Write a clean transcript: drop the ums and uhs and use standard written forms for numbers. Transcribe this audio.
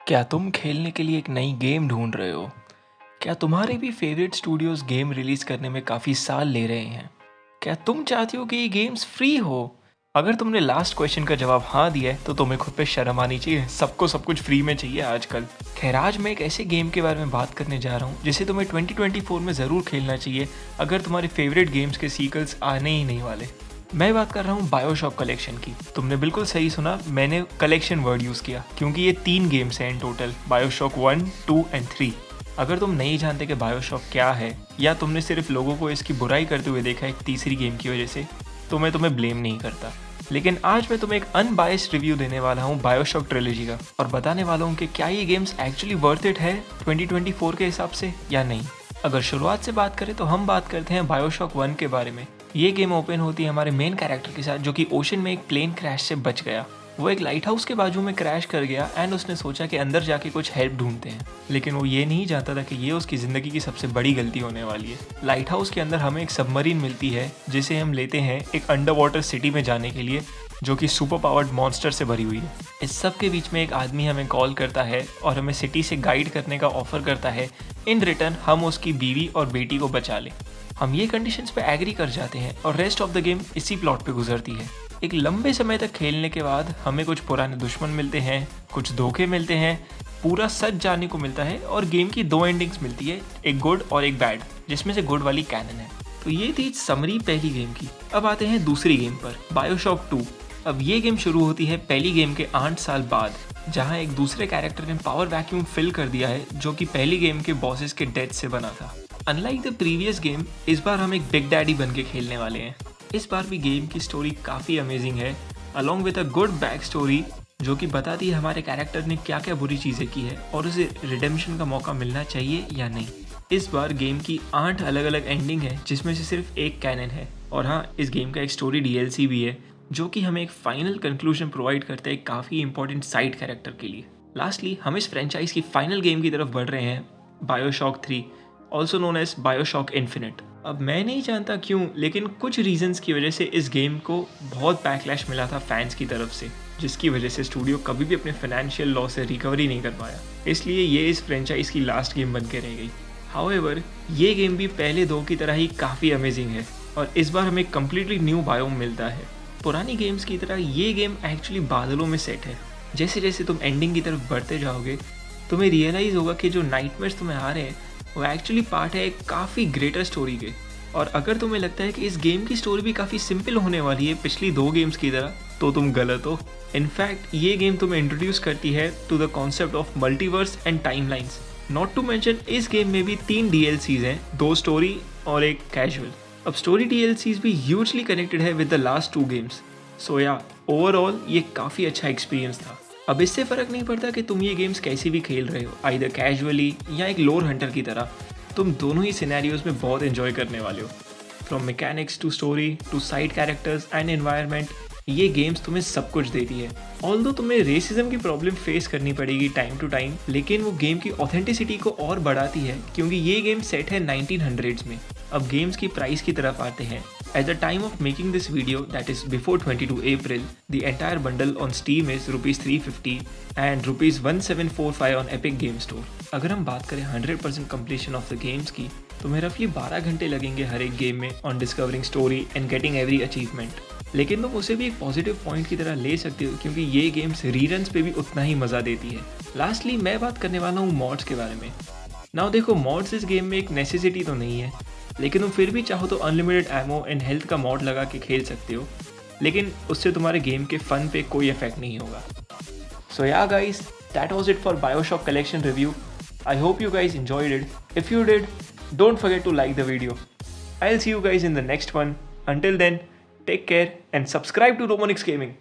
क्या तुम खेलने के लिए एक नई गेम ढूंढ रहे हो? क्या तुम्हारे भी फेवरेट स्टूडियोज गेम रिलीज करने में काफ़ी साल ले रहे हैं? क्या तुम चाहते हो कि ये गेम्स फ्री हो? अगर तुमने लास्ट क्वेश्चन का जवाब हाँ दिया है तो तुम्हें खुद पे शर्म आनी चाहिए। सबको सब कुछ फ्री में चाहिए आजकल। खैर, आज मैं एक ऐसे गेम के बारे में बात करने जा रहा हूँ जिसे तुम्हें 2024 में ज़रूर खेलना चाहिए अगर तुम्हारे फेवरेट गेम्स के सीक्वल्स आने ही नहीं वाले। मैं बात कर रहा हूँ बायोशॉक कलेक्शन की। तुमने बिल्कुल सही सुना, मैंने कलेक्शन वर्ड यूज़ किया क्योंकि ये 3 गेम्स हैं इन टोटल, बायोशॉक 1, 2 एंड 3। अगर तुम नहीं जानते कि बायोशॉक क्या है या तुमने सिर्फ लोगों को इसकी बुराई करते हुए देखा एक तीसरी गेम की वजह से, तो मैं तुम्हें ब्लेम नहीं करता। लेकिन आज मैं तुम्हें एक अनबायस्ड रिव्यू देने वाला हूँ बायोशॉक ट्रिलॉजी का और बताने वाला हूँ कि क्या ये गेम्स एक्चुअली वर्थ इट है 2024 के हिसाब से या नहीं। अगर शुरुआत से बात करें तो हम बात करते हैं बायोशॉक 1 के बारे में। ये गेम ओपन होती है हमारे मेन कैरेक्टर के साथ जो कि ओशन में एक प्लेन क्रैश से बच गया। वो एक लाइट हाउस के बाजू में क्रैश कर गया एंड उसने सोचा कि अंदर जाके कुछ हेल्प ढूंढते हैं, लेकिन वो ये नहीं जानता था कि ये उसकी ज़िंदगी की सबसे बड़ी गलती होने वाली है। लाइट हाउस के अंदर हमें एक सबमरीन मिलती है जिसे हम लेते हैं एक अंडर वाटर सिटी में जाने के लिए जो कि सुपर पावर्ड मॉन्स्टर से भरी हुई है। इस सब के बीच में एक आदमी हमें कॉल करता है और हमें सिटी से गाइड करने का ऑफर करता है। इन रिटर्न हम उसकी बीवी और बेटी को बचा लें। हम ये कंडीशंस पे एग्री कर जाते हैं और रेस्ट ऑफ द गेम इसी प्लॉट पे गुजरती है। एक लंबे समय तक खेलने के बाद हमें कुछ पुराने दुश्मन मिलते हैं, कुछ धोखे मिलते हैं, पूरा सच जानने को मिलता है और गेम की 2 एंडिंग्स मिलती है, एक गुड और एक बैड, जिसमें से गुड वाली कैनन है। तो ये थी समरी पहली गेम की। अब आते हैं दूसरी गेम पर, बायोशॉक 2। अब ये गेम शुरू होती है पहली गेम के 8 साल बाद, जहाँ एक दूसरे कैरेक्टर ने पावर वैक्यूम फिल कर दिया है जो कि पहली गेम के बॉसेस के डेथ से बना था। अनलाइक द प्रीवियस गेम, इस बार हम एक बिग डैडी बन के खेलने वाले हैं। इस बार भी गेम की स्टोरी काफ़ी अमेजिंग है, along with a good back story जो कि बताती है हमारे कैरेक्टर ने क्या क्या बुरी चीज़ें की है और उसे रिडेम्पशन का मौका मिलना चाहिए या नहीं। इस बार गेम की 8 अलग अलग एंडिंग है जिसमें से सिर्फ एक कैनन है। और हाँ, इस गेम का एक स्टोरी DLC भी है जो कि हमें एक फाइनल कंक्लूजन प्रोवाइड करता है काफ़ी इंपॉर्टेंट साइड कैरेक्टर के लिए। लास्टली हम इस फ्रेंचाइज की फाइनल गेम की तरफ बढ़ रहे हैं, BioShock 3, also known as BioShock Infinite. अब मैं नहीं जानता क्यों, लेकिन कुछ रीजंस की वजह से इस गेम को बहुत बैकलैश मिला था फैंस की तरफ से, जिसकी वजह से स्टूडियो कभी भी अपने फाइनेंशियल लॉस से रिकवरी नहीं कर पाया। इसलिए ये इस फ्रेंचाइज की लास्ट गेम बन के रह गई। हाउएवर, ये गेम भी पहले 2 की तरह ही काफ़ी अमेजिंग है और इस बार हमें कम्प्लीटली न्यू बायोम मिलता है। पुरानी गेम्स की तरह ये गेम एक्चुअली बादलों में सेट है। जैसे जैसे तुम एंडिंग की तरफ बढ़ते जाओगे तुम्हें रियलाइज़ होगा कि जो नाइटमेयर्स तुम्हें आ रहे हैं वो एक्चुअली पार्ट है एक काफ़ी ग्रेटर स्टोरी के। और अगर तुम्हें लगता है कि इस गेम की स्टोरी भी काफ़ी सिंपल होने वाली है पिछली 2 गेम्स की तरह, तो तुम गलत हो। इनफैक्ट ये गेम तुम्हें इंट्रोड्यूस करती है to the concept of multiverse and timelines. Not to mention इस गेम में भी 3 DLCs हैं, 2 स्टोरी और एक कैजुअल। अब स्टोरी DLCs भी ह्यूजली कनेक्टेड है विद द लास्ट 2 गेम्स। सो या ओवरऑल ये काफ़ी अच्छा एक्सपीरियंस था। अब इससे फ़र्क नहीं पड़ता कि तुम ये गेम्स कैसे भी खेल रहे हो, आइदर कैजुअली या एक लोर हंटर की तरह, तुम दोनों ही सिनेरियोज में बहुत एंजॉय करने वाले हो। From mechanics to story to side characters and environment, ये गेम्स तुम्हें सब कुछ देती है। ऑल्दो तुम्हें रेसिज्म की प्रॉब्लम फेस करनी पड़ेगी टाइम टू टाइम, लेकिन वो गेम की ऑथेंटिसिटी को और बढ़ाती है क्योंकि ये गेम सेट है 1900s में। अब गेम्स की प्राइस की तरफ आते हैं। At the time of making this video, that is before 22 April, the entire bundle on Steam is ₹350 and ₹1745 on Epic Game Store. अगर हम बात करें 100% completion of the games की, तो मैं रफली 12 घंटे लगेंगे हर एक गेम में on discovering story and getting every achievement. लेकिन तुम उसे भी एक पॉजिटिव पॉइंट की तरह ले सकते हो क्योंकि ये गेम्स रीरन्स पे भी उतना ही मज़ा देती है। लास्टली मैं बात करने वाला हूँ मॉड्स के बारे में। नाउ देखो, मॉड्स इस गेम में एक नेसेसिटी तो नहीं है, लेकिन तुम फिर भी चाहो तो अनलिमिटेड एमो एंड हेल्थ का मॉड लगा के खेल सकते हो, लेकिन उससे तुम्हारे गेम के फन पे कोई इफेक्ट नहीं होगा। सो या guys, that was it for BioShock collection review. I hope you guys enjoyed it. If you did, don't forget to like the video. I'll see you guys in the next one. Until then, take care and subscribe to Romanix Gaming.